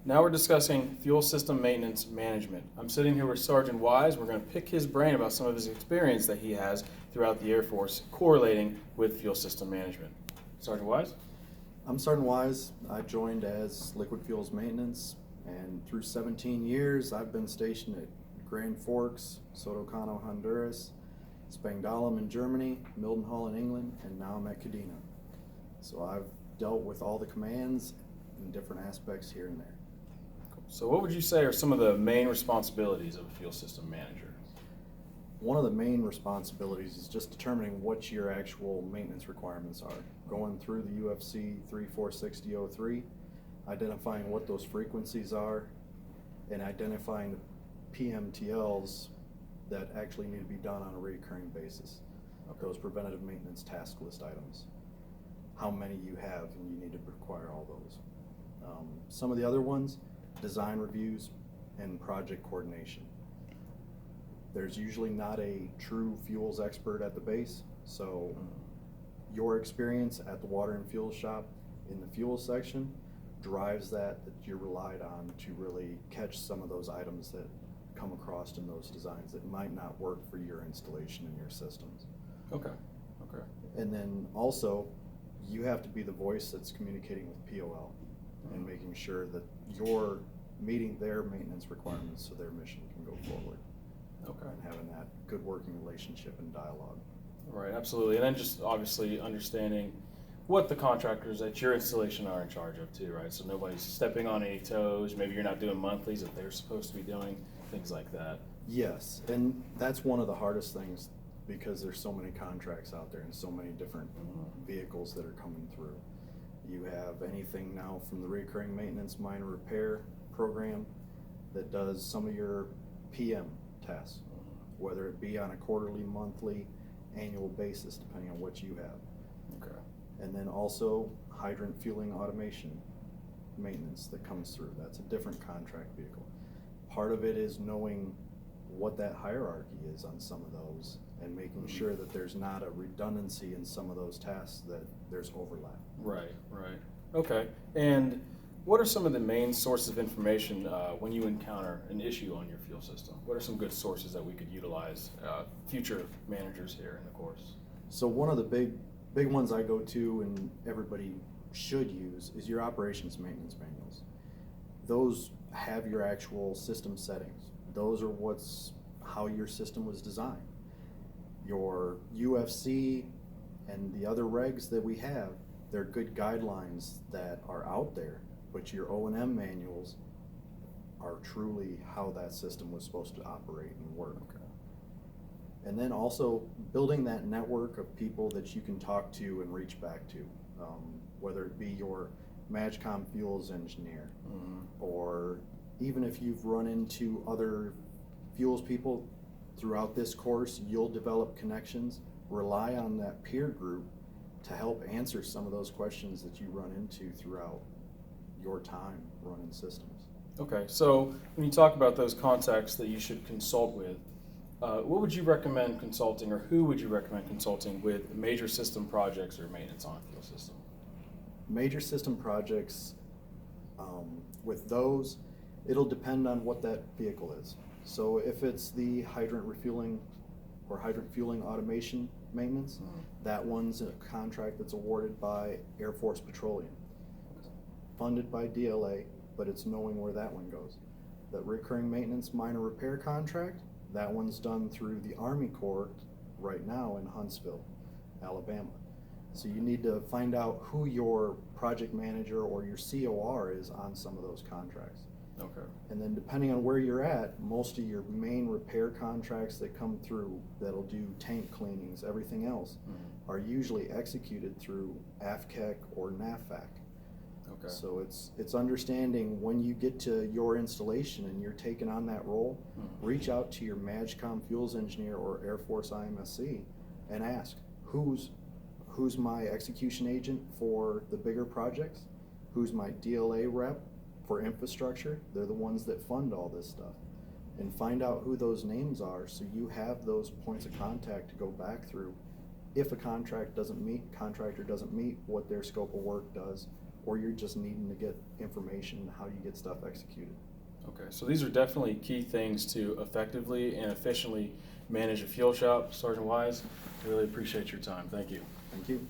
Now we're discussing fuel system maintenance management. I'm sitting here with Sergeant Wise. We're going to pick his brain about some of his experience that he has throughout the Air Force correlating with fuel system management. Sergeant Wise? I'm Sergeant Wise. I joined as Liquid Fuels Maintenance, and through 17 years, I've been stationed at Grand Forks, Sotocano, Honduras, Spangdahlem in Germany, Mildenhall in England, and now I'm at Kadena. So I've dealt with all the commands in different aspects here and there. So what would you say are some of the main responsibilities of a fuel system manager? One of the main responsibilities is just determining what your actual maintenance requirements are. Going through the UFC 346003, identifying what those frequencies are, and identifying the PMTLs that actually need to be done on a recurring basis. Those preventative maintenance task list items. How many you have, and you need to require all those. Some of the other ones, design reviews and project coordination. There's usually not a true fuels expert at the base, so your experience at the water and fuel shop in the fuel section drives that you're relied on to really catch some of those items that come across in those designs that might not work for your installation in your systems. Okay. And then also, you have to be the voice that's communicating with POL and making sure that you're meeting their maintenance requirements so their mission can go forward. Okay. And having that good working relationship and dialogue. Right, absolutely. And then just obviously understanding what the contractors at your installation are in charge of too, right? So nobody's stepping on any toes. Maybe you're not doing monthlies that they're supposed to be doing, things like that. Yes, and that's one of the hardest things because there's so many contracts out there and so many different vehicles that are coming through. You have anything now from the recurring maintenance minor repair program that does some of your PM tasks, whether it be on a quarterly, monthly, annual basis, depending on what you have. Okay. And then also hydrant fueling automation maintenance that comes through. That's a different contract vehicle. Part of it is knowing what that hierarchy is on some of those and making sure that there's not a redundancy in some of those tasks, that there's overlap. Right. Okay. And what are some of the main sources of information when you encounter an issue on your fuel system? What are some good sources that we could utilize, future managers here in the course? So one of the big ones I go to and everybody should use is your operations maintenance manuals. Those have your actual system settings. Those are how your system was designed. Your UFC and the other regs that we have, they're good guidelines that are out there, but your O&M manuals are truly how that system was supposed to operate and work. Okay. And then also building that network of people that you can talk to and reach back to, whether it be your MAGCOM fuels engineer, or even if you've run into other fuels people throughout this course, you'll develop connections. Rely on that peer group to help answer some of those questions that you run into throughout your time running systems. Okay, so when you talk about those contacts that you should consult with, what would you recommend consulting, or who would you recommend consulting with major system projects or maintenance on a fuel system? Major system projects, with those, it'll depend on what that vehicle is. So if it's the hydrant refueling or hydrant fueling automation maintenance, that one's a contract that's awarded by Air Force Petroleum, funded by DLA, but it's knowing where that one goes. That recurring maintenance minor repair contract, that one's done through the Army Corps right now in Huntsville, Alabama. So you need to find out who your project manager or your COR is on some of those contracts. Okay. And then depending on where you're at, most of your main repair contracts that come through that'll do tank cleanings, everything else, are usually executed through AFCEC or NAFAC. Okay. So it's understanding when you get to your installation and you're taking on that role, reach out to your MAGCOM fuels engineer or Air Force IMSC and ask, who's my execution agent for the bigger projects? Who's my DLA rep for infrastructure? They're the ones that fund all this stuff. And find out who those names are so you have those points of contact to go back through if a contractor doesn't meet what their scope of work does, or you're just needing to get information how you get stuff executed. Okay, so these are definitely key things to effectively and efficiently manage a fuel shop. Sergeant Wise, I really appreciate your time. Thank you. Thank you.